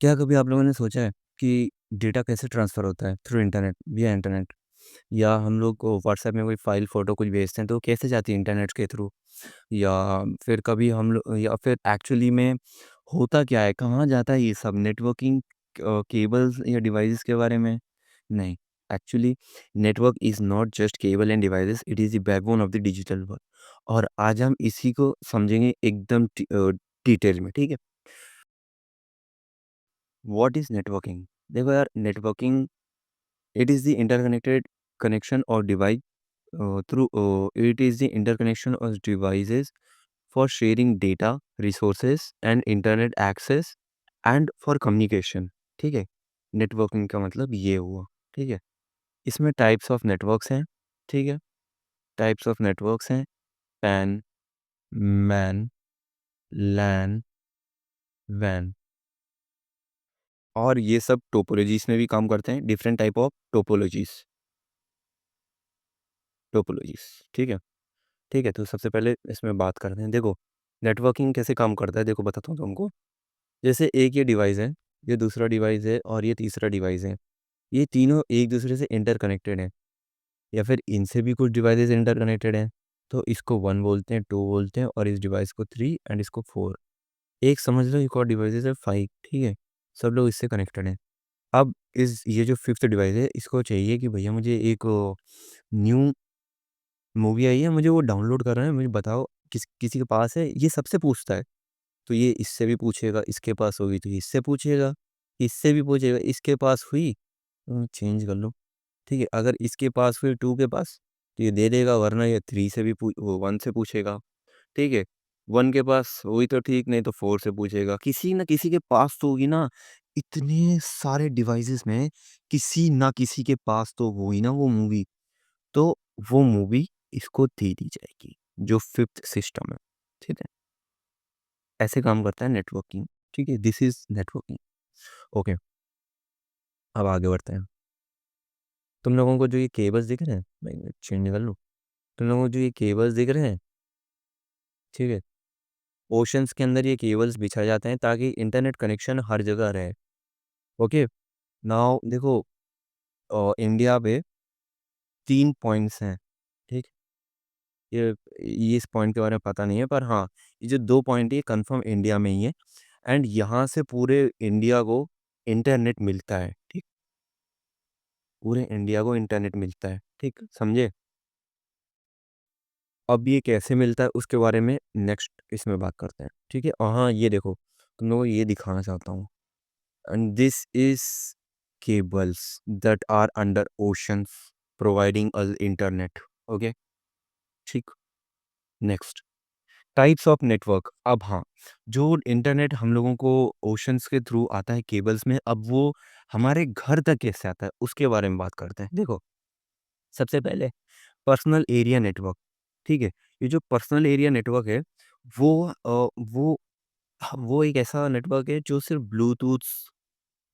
क्या कभी आप लोगों ने सोचा है कि डेटा कैसे ट्रांसफ़र होता है थ्रू इंटरनेट विया इंटरनेट? या हम लोग को व्हाट्सएप में कोई फ़ाइल, फ़ोटो कुछ भेजते हैं तो वो कैसे जाती है इंटरनेट के थ्रू? या फिर कभी हम लोग या फिर एक्चुअली में होता क्या है? कहाँ जाता है ये सब? नेटवर्किंग केबल्स या डिवाइसेज़ के बारे में? नहीं, actually network is not just cable and devices, it is the backbone of the digital world. और आज हम इसी को समझेंगे एकदम डिटेल में, ठीक है? What is networking? देखो यार, networking it is the interconnected connection or device it is the interconnection of devices for sharing data, resources and internet access and for communication। ठीक है, नेटवर्किंग का मतलब ये हुआ। ठीक है, इसमें टाइप्स ऑफ नेटवर्क्स हैं। ठीक है, टाइप्स ऑफ नेटवर्क्स हैं पैन, मैन, लैन, वैन। और ये सब टोपोलॉजीज में भी काम करते हैं, डिफरेंट टाइप ऑफ टोपोलॉजीज। ठीक है। ठीक है, तो सबसे पहले इसमें बात करते हैं। देखो, नेटवर्किंग कैसे काम करता है, देखो बताता हूँ तुमको। जैसे एक ये डिवाइस है, ये दूसरा डिवाइस है और ये तीसरा डिवाइस है। ये तीनों एक-दूसरे से इंटरकनेक्टेड हैं या फिर इनसे भी कुछ डिवाइसेज़ इंटरकनेक्टेड हैं। तो इसको 1 बोलते हैं, 2 बोलते हैं और इस डिवाइस को 3 एंड इसको 4। एक समझ लो, एक और डिवाइसेज़ है 5, ठीक है? सब लोग इससे कनेक्टेड हैं। अब इस ये जो 5th डिवाइस है, इसको चाहिए कि भैया मुझे एक न्यू मूवी आई है, मुझे वो डाउनलोड करना है, मुझे बताओ किसी के पास है? ये सबसे पूछता है। तो ये इससे भी पूछेगा, इसके पास होगी तो इससे पूछेगा, इससे भी पूछेगा, इसके पास हुई चेंज कर लो। ठीक है, अगर इसके पास हुई 2 के पास तो ये दे देगा, वरना ये 3 से भी वो 1 से पूछेगा। ठीक है, 1 के पास हुई तो ठीक, नहीं तो 4 से पूछेगा। किसी न किसी के पास तो होगी ना। इतने सारे डिवाइसेज़ में किसी ना किसी के पास तो हुई ना वो मूवी। तो वो मूवी इसको दे दी जाएगी, जो 5th सिस्टम है। ठीक है? ऐसे काम करता है नेटवर्किंग। ठीक है? This is networking. ओके, अब आगे बढ़ते हैं। तुम लोगों को जो ये केबल्स दिख रहे हैं, मैं चेंज कर लूँ? तुम लोगों को जो ये केबल्स दिख रहे हैं, ठीक है? ओशंस के अंदर ये केबल्स बिछाए जाते हैं ताकि इंटरनेट कनेक्शन हर जगह रहे। ओके? नाउ देखो, इंडिया पे 3 पॉइंट्स हैं, ठीक? ये इस पॉइंट के बारे में पता नहीं है, पर हाँ, ये जो 2 पॉइंट है ये कन्फर्म इंडिया में ही है एंड यहाँ से पूरे इंडिया को इंटरनेट मिलता है, ठीक? पूरे इंडिया को इंटरनेट मिलता है, ठीक? समझे? अब ये कैसे मिलता है उसके बारे में नेक्स्ट इसमें बात करते हैं, ठीक है? और हाँ, ये देखो, तुम लोगों को ये दिखाना चाहता हूँ and this is cables that are under oceans providing us internet। Okay, ठीक? Next, types of network. अब हाँ, जो इंटरनेट हम लोगों को ओशंस के थ्रू आता है केबल्स में, अब वो हमारे घर तक कैसे आता है उसके बारे में बात करते हैं। देखो, सबसे पहले पर्सनल एरिया नेटवर्क, ठीक है? ये जो पर्सनल एरिया नेटवर्क है, वो वो एक ऐसा नेटवर्क है जो सिर्फ ब्लूटूथ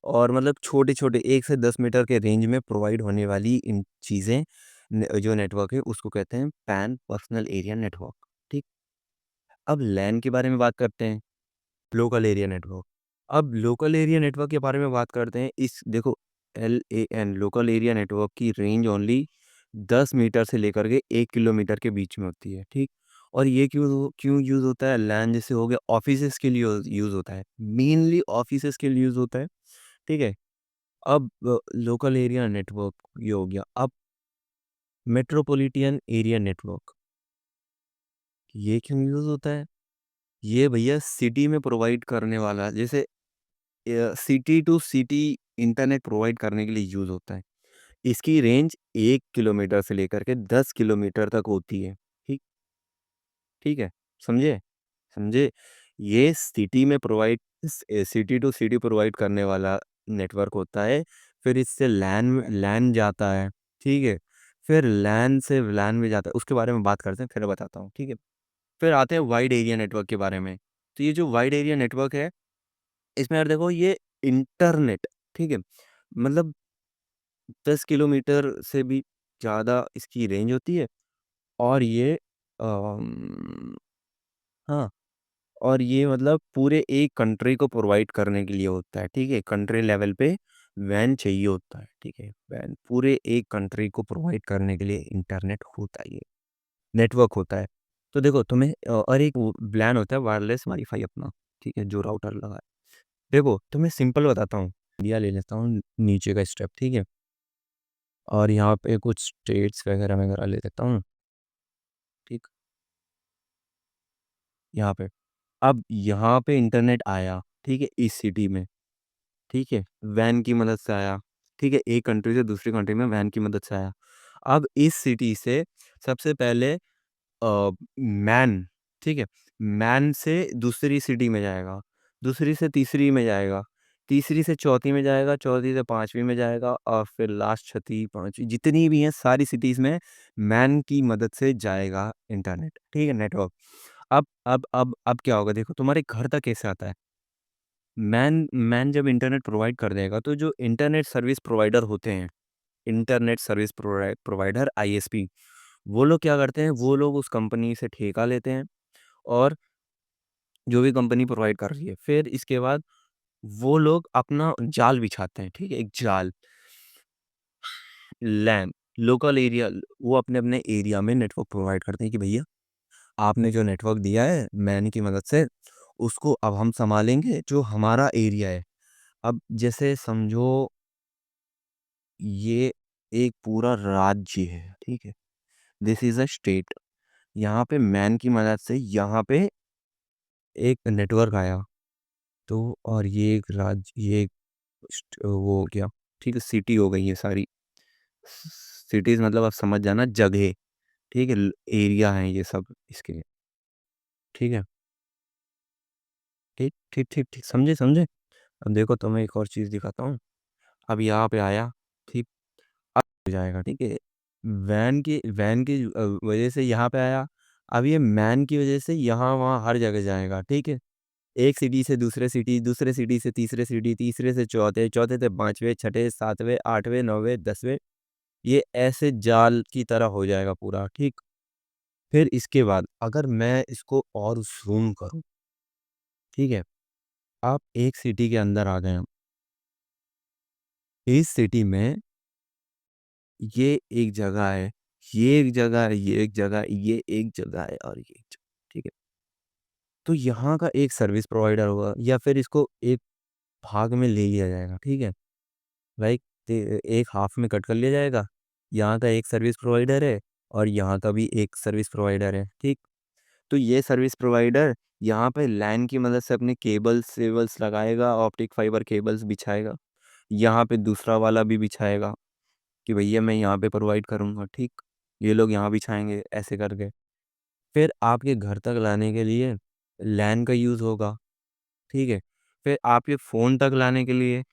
और मतलब छोटे-छोटे 1 से 10 मीटर के रेंज में प्रोवाइड होने वाली इन चीज़ें न जो नेटवर्क है उसको कहते हैं पैन पर्सनल एरिया नेटवर्क, ठीक? अब लैन के बारे में बात करते हैं, लोकल एरिया नेटवर्क। अब लोकल एरिया नेटवर्क के बारे में बात करते हैं, इस देखो, एलएएन लोकल एरिया नेटवर्क की रेंज ओनली 10 मीटर से लेकर के 1 किलोमीटर के बीच में होती है, ठीक? और ये क्यों यूज़ होता है? लैन जैसे हो गया ऑफ़िसेज़ के लिए यूज़ होता है, मेनली ऑफ़िसेज़ के लिए यूज़ होता है, ठीक है? अब लोकल एरिया नेटवर्क ये हो गया। अब मेट्रोपॉलिटन एरिया नेटवर्क, ये क्यों यूज़ होता है? ये भैया सिटी में प्रोवाइड करने वाला, जैसे city to city internet provide करने के लिए यूज़ होता है। इसकी रेंज 1 किलोमीटर से लेकर के 10 किलोमीटर तक होती है। ठीक ठीक है, समझे? समझे? ये सिटी में सिटी टू सिटी प्रोवाइड करने वाला नेटवर्क होता है। फिर इससे लैन जाता है, ठीक है? फिर लैन से लैन में जाता है, उसके बारे में बात करते हैं, फिर बताता हूँ, ठीक है? फिर आते हैं वाइड एरिया नेटवर्क के बारे में। तो ये जो वाइड एरिया नेटवर्क है, इसमें यार देखो, ये इंटरनेट, ठीक है? मतलब 10 किलोमीटर से भी ज़्यादा इसकी रेंज होती है और ये हाँ, और ये मतलब पूरे एक कंट्री को प्रोवाइड करने के लिए होता है, ठीक है? कंट्री लेवल पे वैन चाहिए होता है, ठीक है? वैन पूरे एक कंट्री को प्रोवाइड करने के लिए इंटरनेट होता है ये, नेटवर्क होता है। तो देखो तुम्हें और एक वो WLAN होता है, वायरलेस वाईफ़ाई अपना, ठीक है? जो राउटर लगा है। देखो तुम्हें सिंपल बताता हूँ, इंडिया ले लेता हूँ नीचे का स्टेप, ठीक है? और यहाँ पे कुछ स्टेट्स वगैरह-वगैरह ले लेता हूँ, ठीक? यहाँ पे। अब यहाँ पे इंटरनेट आया, ठीक है? इस सिटी में, ठीक है? वैन की मदद से आया, ठीक है? एक कंट्री से दूसरी कंट्री में वैन की मदद से आया। अब इस सिटी से सबसे पहले मैन, ठीक है? मैन से दूसरी सिटी में जाएगा, दूसरी से तीसरी में जाएगा, तीसरी से चौथी में जाएगा, चौथी से पाँचवीं में जाएगा और फिर लास्ट छठी, पाँचवीं जितनी भी हैं सारी सिटीज़ में मैन की मदद से जाएगा इंटरनेट, ठीक है? नेटवर्क। अब क्या होगा देखो तुम्हारे घर तक कैसे आता है? मैन मैन जब इंटरनेट प्रोवाइड कर देगा तो जो इंटरनेट सर्विस प्रोवाइडर होते हैं, इंटरनेट सर्विस प्रोवाइडर आईएसपी, वो लोग क्या करते हैं, वो लोग उस कंपनी से ठेका लेते हैं और जो भी कंपनी प्रोवाइड कर रही है, फिर इसके बाद वो लोग अपना जाल बिछाते हैं, ठीक है? एक जाल, लैन, लोकल एरिया, वो अपने-अपने एरिया में नेटवर्क प्रोवाइड करते हैं कि भैया आपने जो नेटवर्क दिया है मैन की मदद से, उसको अब हम सँभालेंगे जो हमारा एरिया है। अब जैसे समझो ये एक पूरा राज्य है, ठीक है? This is a state. यहाँ पे मैन की मदद से यहाँ पे एक नेटवर्क आया, तो और ये एक राज्य, ये एक वो हो गया, ठीक है? सिटी हो गई ये सारी। सिटीज़ मतलब आप समझ जाना जगह, ठीक है? एरिया हैं ये सब इसके, ठीक है? ठीक, ठीक, ठीक, ठीक, समझे, समझे? अब देखो तुम्हें एक और चीज़ दिखाता हूँ। अब यहाँ पे आया, ठीक? अब हो जाएगा, ठीक है? वैन की वजह से यहाँ पे आया, अब ये मैन की वजह से यहाँ-वहाँ हर जगह जाएगा, ठीक है? एक सिटी से दूसरे सिटी, दूसरे सिटी से तीसरे सिटी, तीसरे से चौथे, चौथे से 5वें, छठे, 7वें, 8वें, 9वें, 10वें, ये ऐसे जाल की तरह हो जाएगा पूरा, ठीक? फिर इसके बाद अगर मैं इसको और ज़ूम करूँ, ठीक है? आप एक सिटी के अंदर आ गए हैं। इस सिटी में ये एक जगह है, ये एक जगह है, ये एक जगह है, ये एक जगह है और ये एक जगह, ठीक है? तो यहाँ का एक सर्विस प्रोवाइडर होगा या फिर इसको एक भाग में ले लिया जाएगा, ठीक है? लाइक एक हाफ में कट कर लिया जाएगा। यहाँ का एक सर्विस प्रोवाइडर है और यहाँ का भी एक सर्विस प्रोवाइडर है, ठीक? तो ये सर्विस प्रोवाइडर यहाँ पे लैन की मदद से अपने केबल्स-वेबल्स लगाएगा, ऑप्टिक फाइबर केबल्स बिछाएगा। यहाँ पे दूसरा वाला भी बिछाएगा कि भैया मैं यहाँ पे प्रोवाइड करूँगा, ठीक? ये लोग यहाँ बिछाएँगे ऐसे करके। फिर आपके घर तक लाने के लिए लैन का यूज़ होगा, ठीक है? फिर आपके फ़ोन तक लाने के लिए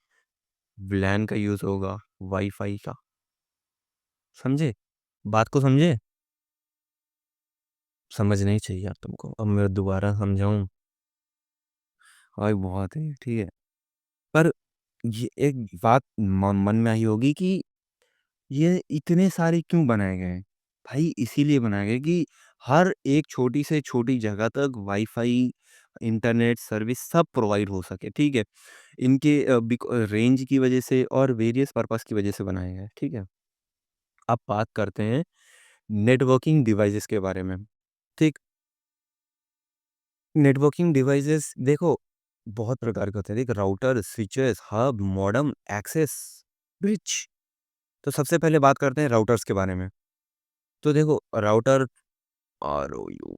व्लैन का यूज़ होगा, वाई-फाई का। समझे? बात को समझे? समझना ही चाहिए यार तुमको। अब मैं दोबारा समझाऊँ? भाई बहुत है, ठीक है? पर ये एक बात मन में आई होगी कि ये इतने सारे क्यों बनाए गए हैं? भाई इसीलिए बनाए गए कि हर एक छोटी से छोटी जगह तक वाई-फाई, इंटरनेट सर्विस सब प्रोवाइड हो सके, ठीक है? इनके रेंज की वजह से और वेरियस पर्पज़ की वजह से बनाए गए हैं, ठीक है? अब बात करते हैं नेटवर्किंग डिवाइसेज़ के बारे में, ठीक? नेटवर्किंग डिवाइसेज़ देखो बहुत प्रकार के होते हैं। देख router, switches, hub, modem, access, bridge. तो सबसे पहले बात करते हैं राउटर्स के बारे में। तो देखो राउटर आरओयू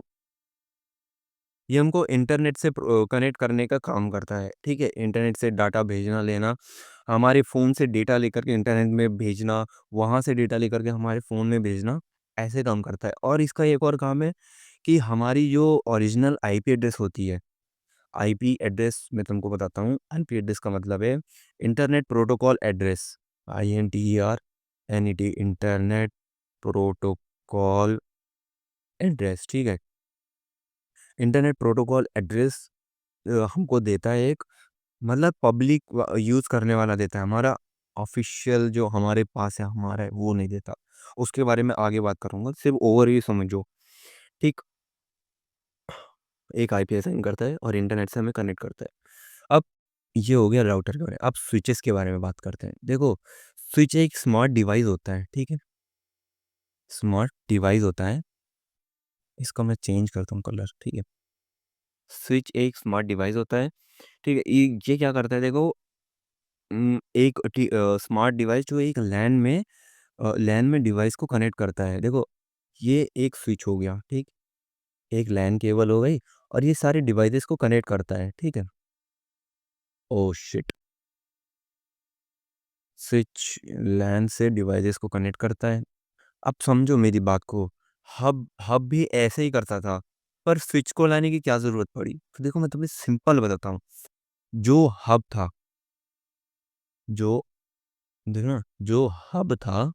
ये हमको इंटरनेट से कनेक्ट करने का काम करता है, ठीक है? इंटरनेट से डाटा भेजना लेना, हमारे फ़ोन से डेटा लेकर के इंटरनेट में भेजना, वहाँ से डेटा लेकर के हमारे फ़ोन में भेजना, ऐसे काम करता है। और इसका एक और काम है कि हमारी जो ओरिजिनल आईपी एड्रेस होती है, आईपी एड्रेस मैं तुमको बताता हूँ। आईपी एड्रेस का मतलब है internet protocol address, INTERNET internet protocol address, ठीक है? इंटरनेट प्रोटोकॉल एड्रेस हमको देता है एक मतलब पब्लिक यूज़ करने वाला देता है, हमारा ऑफ़िशियल जो हमारे पास है, हमारा है, वो नहीं देता। उसके बारे में आगे बात करूँगा, सिर्फ़ ओवरव्यू समझो, ठीक? एक आईपी असाइन करता है और इंटरनेट से हमें कनेक्ट करता है। अब ये हो गया राउटर के बारे में। अब स्विचेस के बारे में बात करते हैं। देखो, स्विच एक स्मार्ट डिवाइस होता है, ठीक है? स्मार्ट डिवाइस होता है। इसको मैं चेंज करता हूँ कलर, ठीक है? स्विच एक स्मार्ट डिवाइस होता है, ठीक है? ये क्या करता है देखो, एक स्मार्ट डिवाइस जो एक लैन में डिवाइस को कनेक्ट करता है। देखो, ये एक स्विच हो गया, ठीक? एक लैन केबल हो गई और ये सारे डिवाइसेस को कनेक्ट करता है, ठीक है? Oh shit! स्विच लैन से डिवाइसेस को कनेक्ट करता है। अब समझो मेरी बात को, हब हब भी ऐसे ही करता था, पर स्विच को लाने की क्या ज़रूरत पड़ी? तो देखो मैं तुम्हें सिंपल बताता हूँ, जो हब था, जो देखो ना, जो हब था,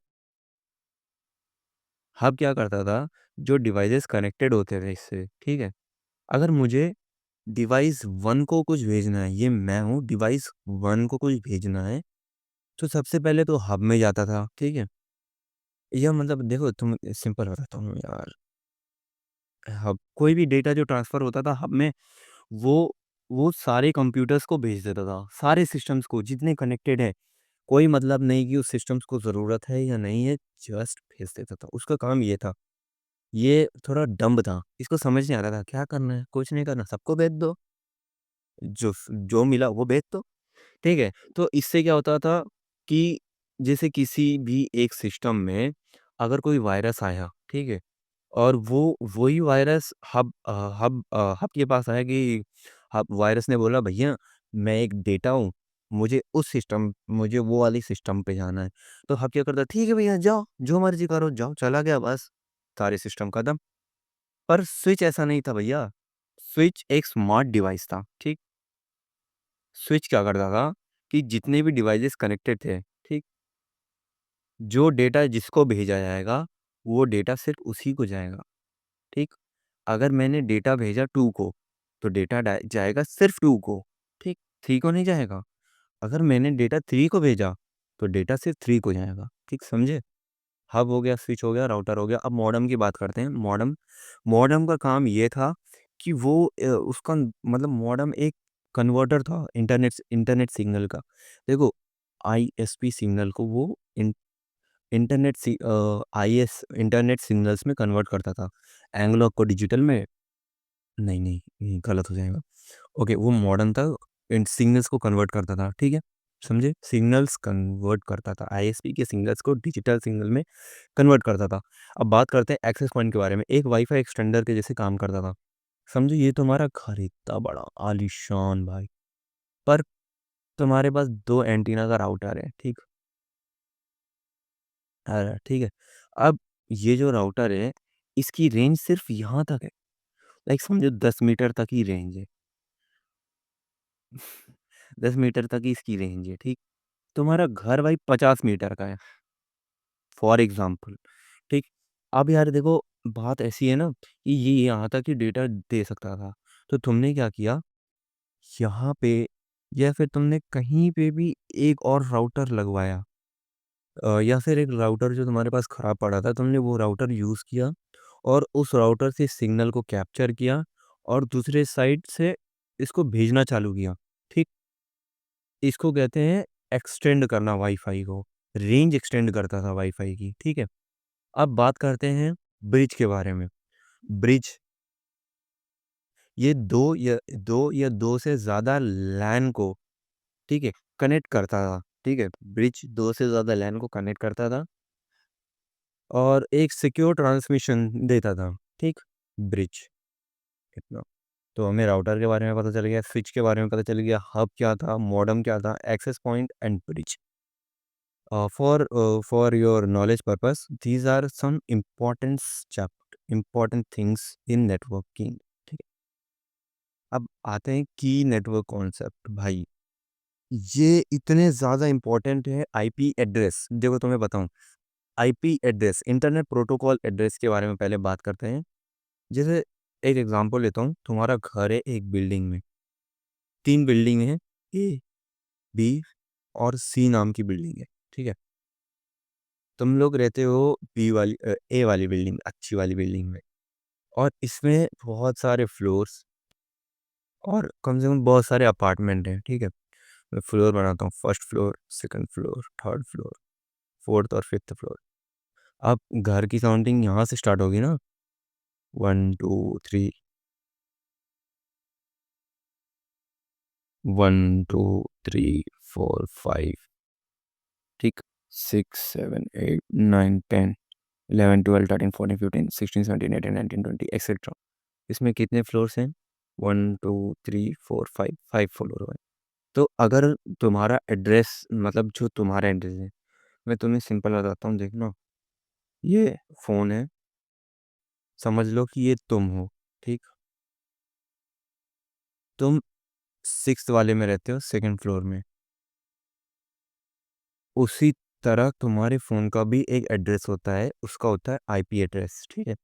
हब क्या करता था, जो डिवाइसेस कनेक्टेड होते थे इससे, ठीक है? अगर मुझे डिवाइस 1 को कुछ भेजना है, ये मैं हूँ, डिवाइस 1 को कुछ भेजना है, तो सबसे पहले तो हब में जाता था, ठीक है? या मतलब देखो तुम सिंपल बताता हूँ यार, हब कोई भी डेटा जो ट्रांसफ़र होता था हब में, वो वो सारे कंप्यूटर्स को भेज देता था, सारे सिस्टम्स को जितने कनेक्टेड हैं। कोई मतलब नहीं कि उस सिस्टम्स को ज़रूरत है या नहीं है, जस्ट भेज देता था। उसका काम ये था। ये थोड़ा डम्ब था, इसको समझ नहीं आता था क्या करना है, कुछ नहीं करना, सबको भेज दो, जो मिला वो भेज दो, ठीक है? तो इससे क्या होता था कि जैसे किसी भी एक सिस्टम में अगर कोई वायरस आया, ठीक है? और वो वही वायरस हब के पास आया कि हब वायरस ने बोला भैया मैं एक डेटा हूँ, मुझे वो वाली सिस्टम पे जाना है। तो हब क्या करता, ठीक है भैया जाओ, जो मर्ज़ी करो, जाओ, चला गया बस, सारे सिस्टम खत्म। पर स्विच ऐसा नहीं था भैया, स्विच एक स्मार्ट डिवाइस था, ठीक? स्विच क्या करता था कि जितने भी डिवाइसेस कनेक्टेड थे, ठीक? जो डेटा जिसको भेजा जाएगा, वो डेटा सिर्फ़ उसी को जाएगा, ठीक? अगर मैंने डेटा भेजा 2 को, तो डेटा जाएगा सिर्फ़ 2 को, ठीक? 3 को नहीं जाएगा। अगर मैंने डेटा 3 को भेजा, तो डेटा सिर्फ़ 3 को जाएगा, ठीक समझे? हब हो गया, स्विच हो गया, राउटर हो गया। अब मॉडेम की बात करते हैं। मॉडेम मॉडेम का काम ये था कि वो उसका मतलब मॉडेम एक कन्वर्टर था इंटरनेट सिग्नल का। देखो, आईएसपी सिग्नल को वो इंटरनेट सिग्नल्स में कन्वर्ट करता था। एनालॉग को डिजिटल में, नहीं, नहीं, ये गलत हो जाएगा। ओके, वो मॉडर्न था, इन सिग्नल्स को कन्वर्ट करता था, ठीक है? समझे? सिग्नल्स कन्वर्ट करता था, आईएसपी के सिग्नल्स को डिजिटल सिग्नल में कन्वर्ट करता था। अब बात करते हैं एक्सेस पॉइंट के बारे में, एक वाईफ़ाई एक्सटेंडर के जैसे काम करता था। समझो ये तुम्हारा घर इतना बड़ा आलीशान भाई, पर तुम्हारे पास 2 एंटीना का राउटर है, ठीक? ठीक है? अब ये जो राउटर है, इसकी रेंज सिर्फ़ यहाँ तक है, लाइक समझो 10 मीटर तक ही रेंज है। 10 मीटर तक ही इसकी रेंज है, ठीक? तुम्हारा घर भाई 50 मीटर का है, फॉर एग्ज़ाम्पल, ठीक? अब यार देखो, बात ऐसी है ना कि ये यहाँ तक ही डेटा दे सकता था, तो तुमने क्या किया, यहाँ पे या फिर तुमने कहीं पे भी एक और राउटर लगवाया, या फिर एक राउटर जो तुम्हारे पास खराब पड़ा था, तुमने वो राउटर यूज़ किया और उस राउटर से सिग्नल को कैप्चर किया और दूसरे साइड से इसको भेजना चालू किया, ठीक? इसको कहते हैं एक्सटेंड करना वाईफ़ाई को, रेंज एक्सटेंड करता था वाईफ़ाई की, ठीक है? अब बात करते हैं ब्रिज के बारे में। ब्रिज, ये 2 से ज़्यादा लैन को, ठीक है, कनेक्ट करता था, ठीक है? ब्रिज 2 से ज़्यादा लैन को कनेक्ट करता था और एक सिक्योर ट्रांसमिशन देता था, ठीक? ब्रिज, इतना। तो हमें राउटर के बारे में पता चल गया, स्विच के बारे में पता चल गया, हब क्या था, मॉडेम क्या था, access point and bridge. For your knowledge purpose, these are some important things in networking, ठीक है? अब आते हैं की नेटवर्क कॉन्सेप्ट भाई, ये इतने ज़्यादा इम्पोर्टेंट है। आईपी एड्रेस, देखो तुम्हें बताऊँ, IP address, internet protocol address के बारे में पहले बात करते हैं। जैसे एक एग्जांपल लेता हूँ, तुम्हारा घर है एक बिल्डिंग में, 3 बिल्डिंग हैं, ए, बी और सी नाम की बिल्डिंग है, ठीक है? तुम लोग रहते हो ए वाली बिल्डिंग, अच्छी वाली बिल्डिंग में, और इसमें बहुत सारे फ्लोर्स, और कम से कम बहुत सारे अपार्टमेंट हैं, ठीक है। मैं फ्लोर बनाता हूँ, first floor, second floor, third floor, fourth और फिफ्थ फ्लोर। अब घर की काउंटिंग यहाँ से स्टार्ट होगी ना, 1 2 3, 1 2 3 4 5, ठीक, 6 7 8 9 10 11 12 13 14 15 16 17 18 19 20 एक्सेट्रा। इसमें कितने फ्लोर्स हैं? 1 2 3 4 5, 5 फ्लोर हुए। तो अगर तुम्हारा एड्रेस, मतलब जो तुम्हारा एड्रेस है, मैं तुम्हें सिंपल बताता हूँ, देखना, ये फ़ोन है, समझ लो कि ये तुम हो, ठीक। तुम सिक्स वाले में रहते हो, सेकंड फ्लोर में। उसी तरह तुम्हारे फ़ोन का भी एक एड्रेस होता है, उसका होता है आईपी एड्रेस, ठीक है।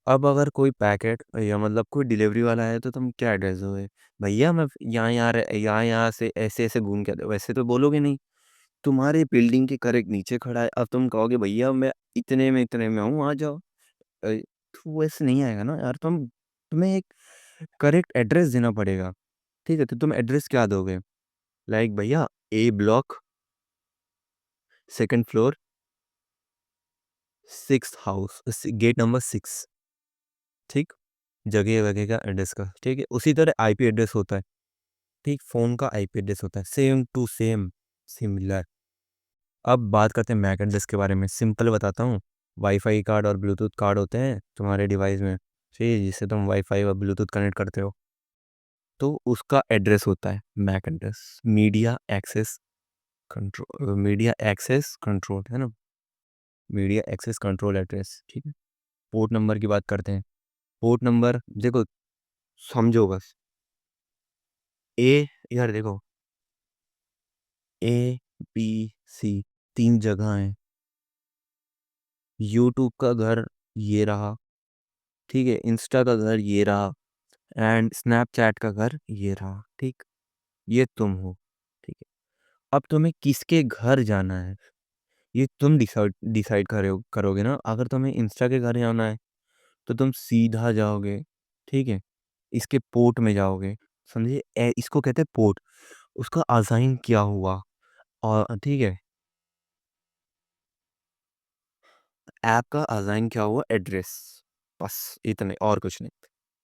अब अगर कोई पैकेट या मतलब कोई डिलीवरी वाला है तो तुम क्या एड्रेस दोगे? भैया मैं यहाँ से ऐसे ऐसे घूम के वैसे तो बोलोगे नहीं। तुम्हारे बिल्डिंग के करेक्ट नीचे खड़ा है, अब तुम कहोगे भैया मैं इतने में हूँ, आ जाओ। तो वैसे नहीं आएगा ना यार, तुम्हें एक करेक्ट एड्रेस देना पड़ेगा, ठीक है। तो तुम एड्रेस क्या दोगे? लाइक भैया, A block, second floor, six house, gate number 6, ठीक। जगह वगैरह का एड्रेस का, ठीक है। उसी तरह आईपी एड्रेस होता है, ठीक। फ़ोन का आईपी एड्रेस होता है, सेम टू सेम, सिमिलर। अब बात करते हैं मैक एड्रेस के बारे में, सिंपल बताता हूँ। वाईफाई कार्ड और ब्लूटूथ कार्ड होते हैं तुम्हारे डिवाइस में, ठीक है, जिससे तुम वाईफाई और ब्लूटूथ कनेक्ट करते हो। तो उसका एड्रेस होता है MAC address, media access control, है ना, मीडिया एक्सेस कंट्रोल एड्रेस, ठीक है। पोर्ट नंबर की बात करते हैं। पोर्ट नंबर देखो, समझो बस। ए, यार देखो, ए, बी, सी, तीन जगह हैं। यूट्यूब का घर ये रहा, ठीक है। इंस्टा का घर ये रहा, एंड स्नैपचैट का घर ये रहा, ठीक। ये तुम हो, ठीक है। अब तुम्हें किसके घर जाना है, ये तुम डिसाइड डिसाइड करोगे ना। अगर तुम्हें इंस्टा के घर जाना है तो तुम सीधा जाओगे, ठीक है, इसके पोर्ट में जाओगे, समझिए। इसको कहते हैं पोर्ट, उसका असाइन क्या हुआ, और ठीक है, ऐप का असाइन क्या हुआ, एड्रेस, बस इतने, और कुछ नहीं।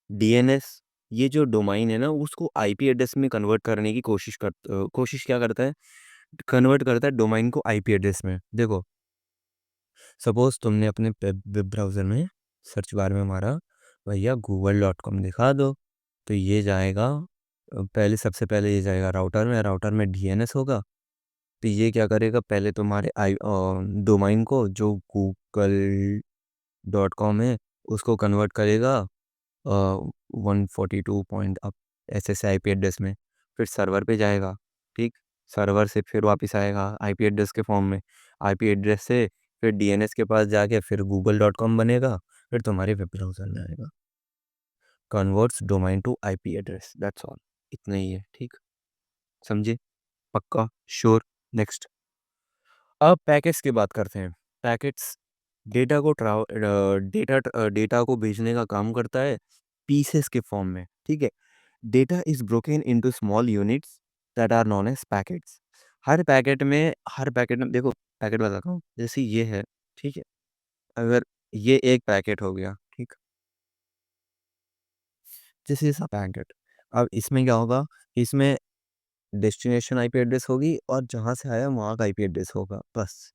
डीएनएस, ये जो डोमाइन है ना, उसको आईपी एड्रेस में कन्वर्ट करने की कोशिश क्या करता है, कन्वर्ट करता है डोमाइन को आईपी एड्रेस में। देखो, सपोज तुमने अपने वेब ब्राउज़र में सर्च बार में मारा भैया google.com दिखा दो, तो ये जाएगा, पहले सबसे पहले ये जाएगा राउटर में, राउटर में डीएनएस होगा। तो ये क्या करेगा, पहले तुम्हारे डोमाइन को जो google.com है उसको कन्वर्ट करेगा 142 point up S S I P address में, फिर सर्वर पे जाएगा, ठीक। सर्वर से फिर वापस आएगा आईपी एड्रेस के फॉर्म में, आईपी एड्रेस से फिर डीएनएस के पास जाके फिर google.com बनेगा, फिर तुम्हारे वेब ब्राउज़र में आएगा। Converts domain to IP address, that's all, इतना ही है, ठीक। समझे? पक्का? श्योर? नेक्स्ट। अब पैकेट्स की बात करते हैं। पैकेट्स डेटा को डेटा को भेजने का काम करता है पीसेस के फॉर्म में, ठीक है। Data is broken into small units that are known as packets. हर पैकेट में देखो, पैकेट बताता हूँ, जैसे ये है, ठीक है। अगर ये एक पैकेट हो गया, ठीक, जैसे ऐसा पैकेट। अब इसमें क्या होगा, इसमें डेस्टिनेशन आईपी एड्रेस होगी और जहाँ से आया वहाँ का आईपी एड्रेस होगा, बस।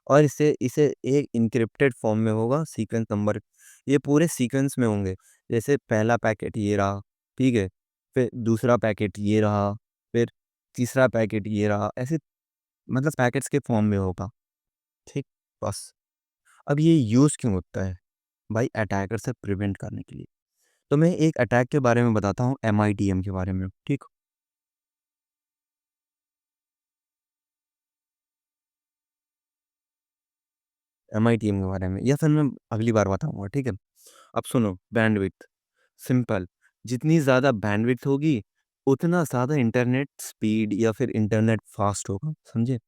और इसे इसे एक इनक्रिप्टेड फॉर्म में होगा, सीक्वेंस नंबर, ये पूरे सीक्वेंस में होंगे। जैसे पहला पैकेट ये रहा, ठीक है, फिर दूसरा पैकेट ये रहा, फिर तीसरा पैकेट ये रहा, ऐसे, मतलब पैकेट्स के फॉर्म में होगा, ठीक, बस। अब ये यूज़ क्यों होता है? भाई अटैकर से प्रिवेंट करने के लिए। तो मैं एक अटैक के बारे में बताता हूँ, एमआईटीएम के बारे में, ठीक। एमआईटीएम के बारे में, या फिर मैं अगली बार बताऊंगा, ठीक है। अब सुनो, बैंडविड्थ, सिंपल, जितनी ज़्यादा बैंडविड्थ होगी उतना ज़्यादा इंटरनेट स्पीड या फिर इंटरनेट फास्ट होगा, समझे।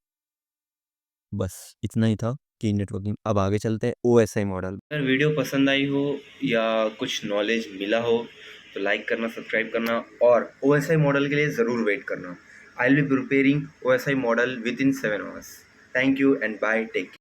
बस इतना ही था कि नेटवर्किंग। अब आगे चलते हैं ओएसआई मॉडल। अगर वीडियो पसंद आई हो या कुछ नॉलेज मिला हो तो लाइक करना, सब्सक्राइब करना और OSI मॉडल के लिए ज़रूर वेट करना। I will be preparing OSI model within 7 hours। Thank you and bye, take